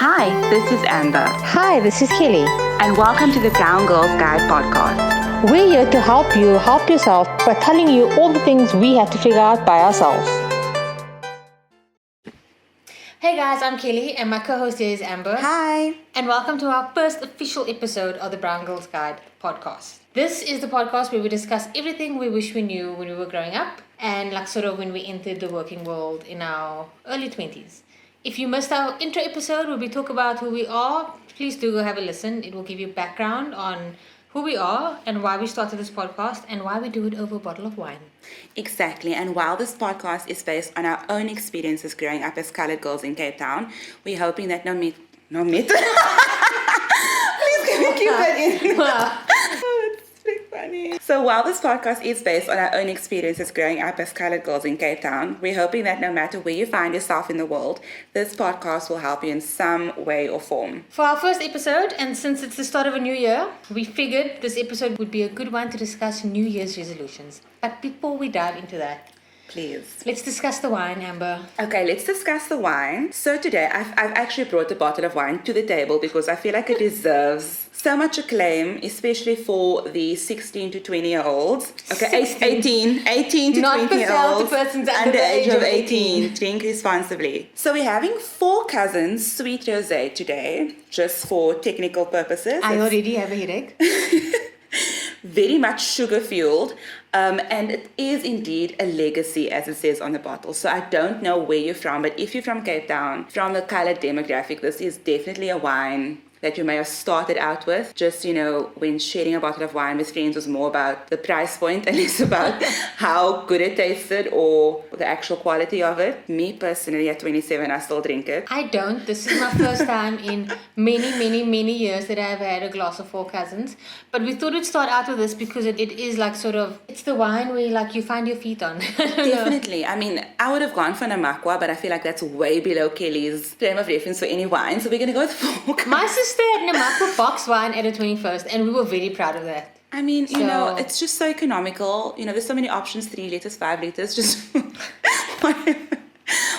Hi, this is Amber. Hi, this is Kelly. And welcome to the Brown Girls Guide podcast. We're here to help you help yourself by telling you all the things we have to figure out by ourselves. Hey guys, I'm Kelly and my co-host here is Amber. Hi. And welcome to our first official episode of the Brown Girls Guide podcast. This is the podcast where we discuss everything we wish we knew when we were growing up and like sort of when we entered the working world in our early 20s. If you missed our intro episode where we talk about who we are, please do go have a listen. It will give you background on who we are and why we started this podcast and why we do it over a bottle of wine. Exactly. And while this podcast is based on our own experiences growing up as colored girls in Cape Town, we're hoping that Please can we keep that in? Wow. Funny. So while this podcast is based on our own experiences growing up as colored girls in Cape Town, we're hoping that no matter where you find yourself in the world, this podcast will help you in some way or form. For our first episode, and since it's the start of a new year, we figured this episode would be a good one to discuss New Year's resolutions. But before we dive into that, Please. let's discuss the wine, Amber. Okay, let's discuss the wine. So today, I've actually brought a bottle of wine to the table because I feel like it deserves so much acclaim, especially for the 16 to 20-year-olds. Okay, 18 to Not 20-year-olds for persons under the age of 18. Drink responsibly. So we're having 4 Cousins Sweet Rosé today, just for technical purposes. I already have a headache. Very much sugar-fueled, and it is indeed a legacy, as it says on the bottle. So I don't know where you're from, but if you're from Cape Town, from the colored demographic, this is definitely a wine that you may have started out with. Just, when sharing a bottle of wine with friends was more about the price point and less about how good it tasted or the actual quality of it. Me personally, at 27, I still drink it. I don't. This is my first time in many years that I've had a glass of 4 Cousins. But we thought we'd start out with this because it is like sort of, it's the wine where like you find your feet on. Definitely. I mean, I would have gone for Namakwa, but I feel like that's way below Kelly's frame of reference for any wine. So we're going to go with 4 Cousins. My sister had Namakwa box wine at her 21st and we were very proud of that. I mean, it's just so economical. There's so many options, 3 liters, 5 liters, just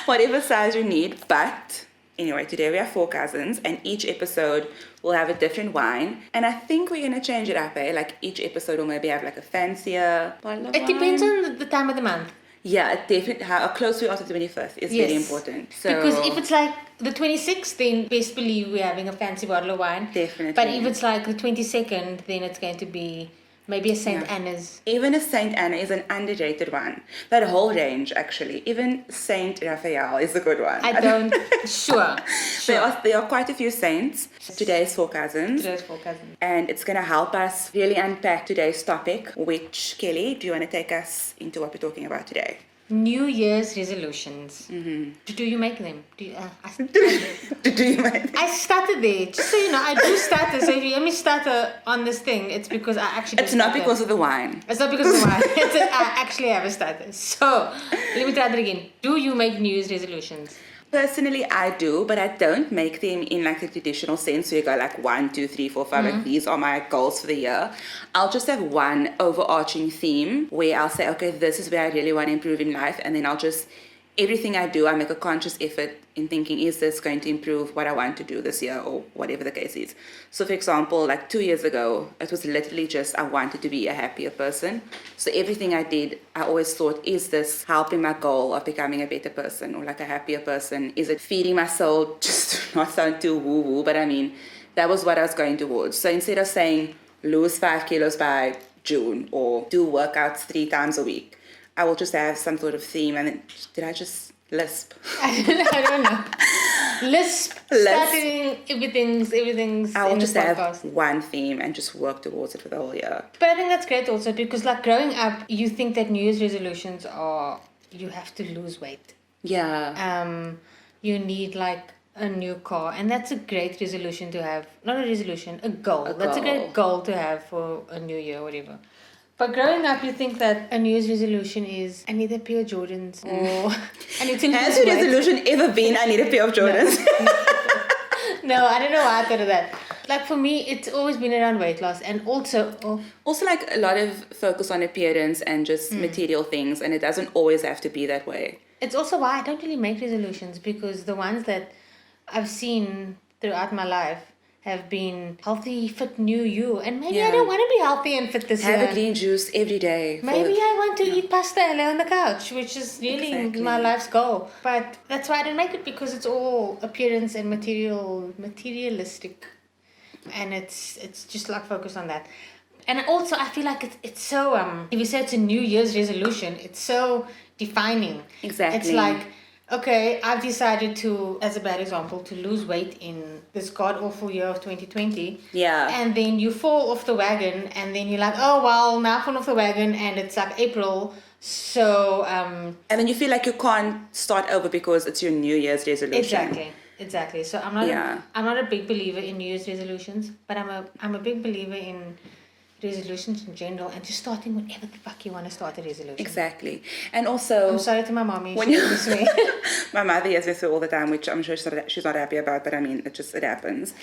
whatever size you need. But anyway, today we have 4 Cousins and each episode will have a different wine. And I think we're going to change it up, Like each episode will maybe have like a fancier bottle of wine. It depends on the time of the month. Yeah, it definitely, how close we are to the 21st is very important. So, because if it's like the 26th, then best believe we're having a fancy bottle of wine. Definitely. But if it's like the 22nd, then it's going to be maybe a St. Anna's. Even a St. Anna is an underrated one. That whole range, actually. Even St. Raphael is a good one. Sure. There are quite a few saints. Today's 4 Cousins. And it's going to help us really unpack today's topic, which, Kelly, do you want to take us into what we're talking about today? New Year's resolutions. Mm-hmm. Do you make them? Do you make them? I started there. Just so you know, I do start this. So if you hear me stutter on this thing, it's because I actually It's not because of the wine. It's not because of the wine. I actually have a stutter. So, let me try that again. Do you make New Year's resolutions? Personally, I do, but I don't make them in like the traditional sense where you go like 1, 2, 3, 4, 5, like these are my goals for the year. I'll just have one overarching theme where I'll say, okay, this is where I really want to improve in life, and then everything I do, I make a conscious effort in thinking, is this going to improve what I want to do this year or whatever the case is. So for example, like 2 years ago, it was literally just I wanted to be a happier person. So everything I did, I always thought, is this helping my goal of becoming a better person or like a happier person? Is it feeding my soul? Just to not sound too woo-woo, but I mean, that was what I was going towards. So instead of saying lose 5 kilos by June or do workouts 3 times a week, I will just have some sort of theme. And then, did I just lisp? I don't know. Lisp. Starting everything's I will in just the have podcast. one theme and just work towards it for the whole year. But I think that's great also because like growing up, you think that New Year's resolutions are you have to lose weight. Yeah. You need like a new car, and that's a great resolution to have. Not a resolution, a goal. That's a great goal to have for a new year or whatever. But growing up, you think that a New Year's resolution is, I need a pair of Jordans, or I need to lose weight. Has your resolution ever been, I need a pair of Jordans? No, I don't know why I thought of that. Like for me, it's always been around weight loss, and also like a lot of focus on appearance and just material things, and it doesn't always have to be that way. It's also why I don't really make resolutions, because the ones that I've seen throughout my life have been healthy, fit, new you. And maybe I Yeah. don't want to be healthy and fit this Have year. a green juice every day. Maybe I want to eat pasta and lay on the couch, which is really Exactly. my life's goal. But that's why I didn't make it, because it's all appearance and materialistic, and it's just like focused on that. And also, I feel like it's so if you say it's a New Year's resolution, it's so defining. Exactly. It's like, okay, I've decided to, as a bad example, to lose weight in this god awful year of 2020. Yeah. And then you fall off the wagon, and then you're like, oh well, now I fall off the wagon, and it's like April, so And then you feel like you can't start over because it's your New Year's resolution. exactly. So I'm not a big believer in New Year's resolutions, but I'm a big believer in resolutions in general, and just starting whatever the fuck you want to start a resolution. Exactly. And also, I'm sorry to my mommy. When She you- misses me. my mother hears me through all the time, which I'm sure she's not happy about, but I mean, it happens.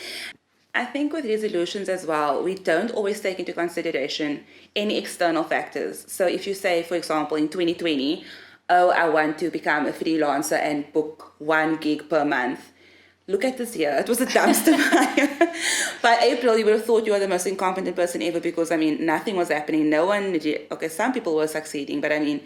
I think with resolutions as well, we don't always take into consideration any external factors. So if you say, for example, in 2020, oh, I want to become a freelancer and book 1 gig per month. Look at this year. It was a dumpster fire. By April, you would have thought you were the most incompetent person ever because, I mean, nothing was happening. No one, okay, some people were succeeding, but I mean,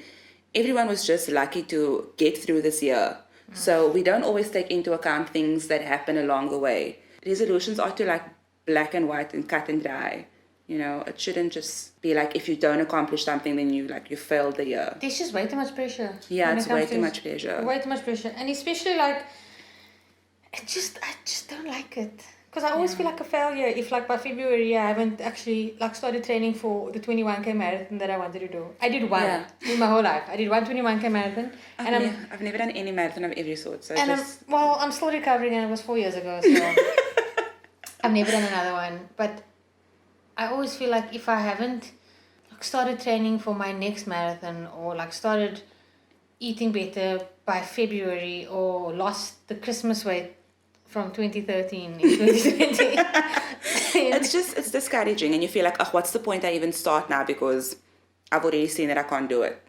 everyone was just lucky to get through this year. So we don't always take into account things that happen along the way. Resolutions are to like black and white and cut and dry. You know, it shouldn't just be like if you don't accomplish something, then you failed the year. There's just way too much pressure. Yeah, when it's it comes way to too much pressure. Way too much pressure, and especially like, I just don't like it. Because I always feel like a failure if like by February I haven't actually like started training for the 21k marathon that I wanted to do. I did one in my whole life. I did one 21k marathon, and I've never done any marathon of every sort. So and just I'm still recovering, and it was 4 years ago, so I've never done another one. But I always feel like if I haven't like started training for my next marathon, or like started eating better by February, or lost the Christmas weight from 2013 in 2020. it's discouraging, and you feel like, oh, what's the point I even start now because I've already seen that I can't do it.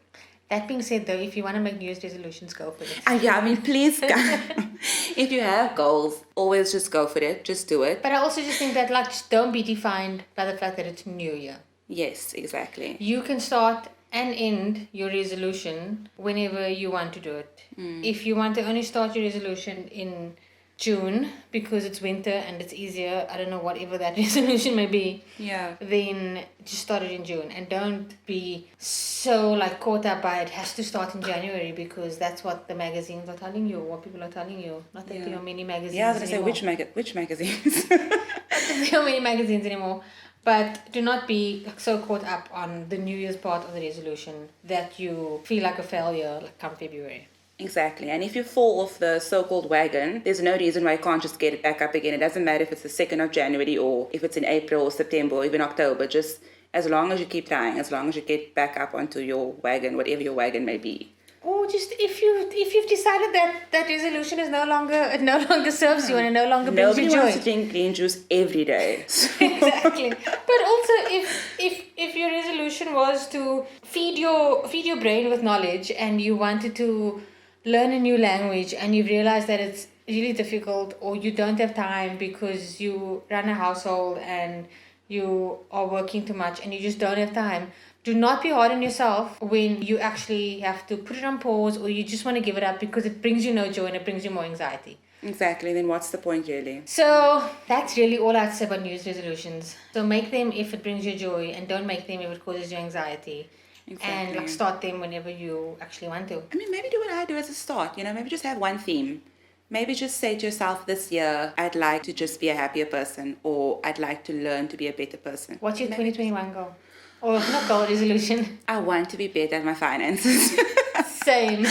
That being said, though, if you want to make New Year's resolutions, go for it. Yeah, I mean, please, if you have goals, always just go for it. Just do it. But I also just think that like just don't be defined by the fact that it's New Year. Yes, exactly. You can start and end your resolution whenever you want to do it. If you want to only start your resolution in June because it's winter and it's easier, I don't know, whatever that resolution may be, then just start it in June, and don't be so like caught up by it has to start in January because that's what the magazines are telling you, what people are telling you. Not that there are many magazines Yeah, I was going to say, anymore. which magazines? There are many magazines anymore. But do not be so caught up on the New Year's part of the resolution that you feel like a failure like come February. Exactly. And if you fall off the so-called wagon, there's no reason why you can't just get it back up again. It doesn't matter if it's the 2nd of January or if it's in April or September or even October. Just as long as you keep trying, as long as you get back up onto your wagon, whatever your wagon may be. Or just if you've decided that resolution is no longer serves you and it no longer brings Nobody you joy. wants to drink green juice every day. Exactly. But also if your resolution was to feed your brain with knowledge, and you wanted to learn a new language and you've realized that it's really difficult, or you don't have time because you run a household and you are working too much and you just don't have time, do not be hard on yourself when you actually have to put it on pause, or you just want to give it up because it brings you no joy and it brings you more anxiety. Exactly. Then what's the point, really? So that's really all I'd say about New Year's resolutions. So make them if it brings you joy, and don't make them if it causes you anxiety. Exactly. And like start them whenever you actually want to. I mean, maybe do what I do as a start. Maybe just have one theme. Maybe just say to yourself, this year, I'd like to just be a happier person, or I'd like to learn to be a better person. What's your 2021 goal? Or not goal, resolution? I want to be better at my finances. Same.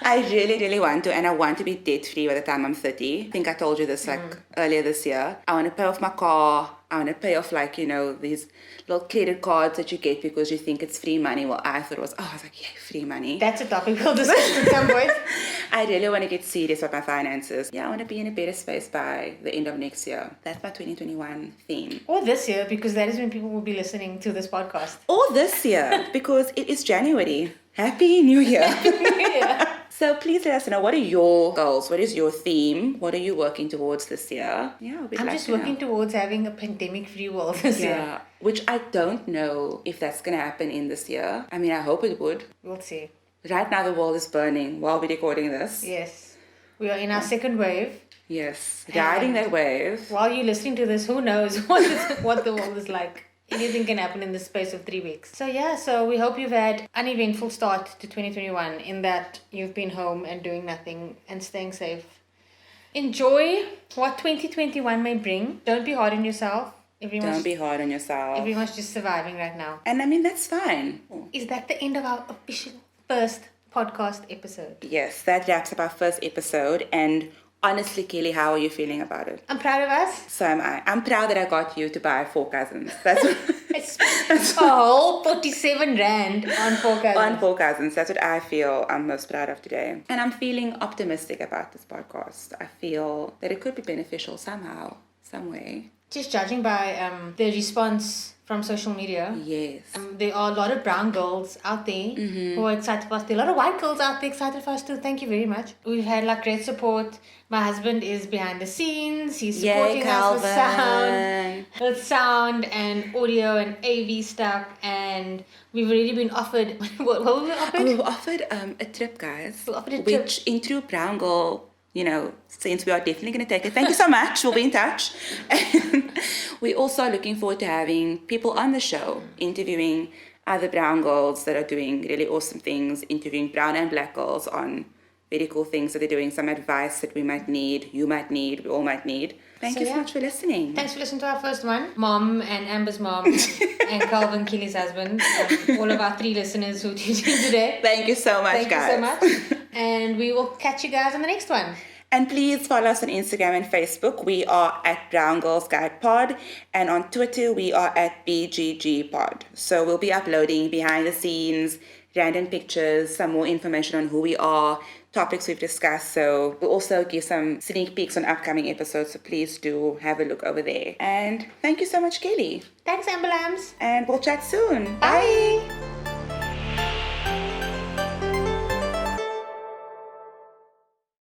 I really, really want to, and I want to be debt-free by the time I'm 30. I think I told you this earlier this year. I want to pay off my car. I want to pay off these little credit cards that you get because you think it's free money. Well, I thought it was, I was like, yay, free money. That's a topic we'll discuss at some point. I really want to get serious with my finances. Yeah, I want to be in a better space by the end of next year. That's my 2021 theme. Or this year, because that is when people will be listening to this podcast. Or this year, because it is January. Happy New Year. Yeah. So please let us know, what are your goals? What is your theme? What are you working towards this year? Yeah, we'd I'm like just to know. working towards having a pandemic-free world this year. Yeah, which I don't know if that's going to happen in this year. I mean, I hope it would. We'll see. Right now, the world is burning while we're recording this. Yes. We are in our second wave. Yes, riding that wave. While you're listening to this, who knows what the world is like. Anything can happen in the space of 3 weeks. So yeah, so we hope you've had an eventful start to 2021 in that you've been home and doing nothing and staying safe. Enjoy what 2021 may bring. Don't be hard on yourself. Don't be hard on yourself. Everyone's just surviving right now. And I mean, that's fine. Is that the end of our official first podcast episode? Yes, that wraps up our first episode. And honestly, Kelly, how are you feeling about it? I'm proud of us. So am I. I'm proud that I got you to buy 4 cousins. That's It's a whole 47 Rand on 4 cousins. on 4 cousins. That's what I feel I'm most proud of today. And I'm feeling optimistic about this podcast. I feel that it could be beneficial somehow, some way. Just judging by the response from social media. Yes. There are a lot of brown girls out there who are excited for us. There are a lot of white girls out there excited for us too. Thank you very much. We've had like great support. My husband is behind the scenes. He's supporting us with sound and audio and AV stuff. And we've already been offered, what were we offered? We were offered a trip, guys. We were offered a trip. Which in true brown girl, since we are definitely going to take it. Thank you so much. We'll be in touch. And we're also looking forward to having people on the show, interviewing other brown girls that are doing really awesome things, interviewing brown and black girls on very cool things that they're doing, some advice that we might need, you might need, we all might need. Thank you so much for listening. Thanks for listening to our first one. Mom and Amber's mom and Calvin Kelly's husband. All of our 3 listeners who tuned in today. Thank you so much, guys. Thank you so much. And we will catch you guys on the next one. And please follow us on Instagram and Facebook. We are at Brown Girls Guide Pod. And on Twitter, we are at BGG Pod. So we'll be uploading behind the scenes, random pictures, some more information on who we are, topics we've discussed. So we'll also give some sneak peeks on upcoming episodes. So please do have a look over there. And thank you so much, Kelly. Thanks, Amber Lambs. And we'll chat soon. Bye.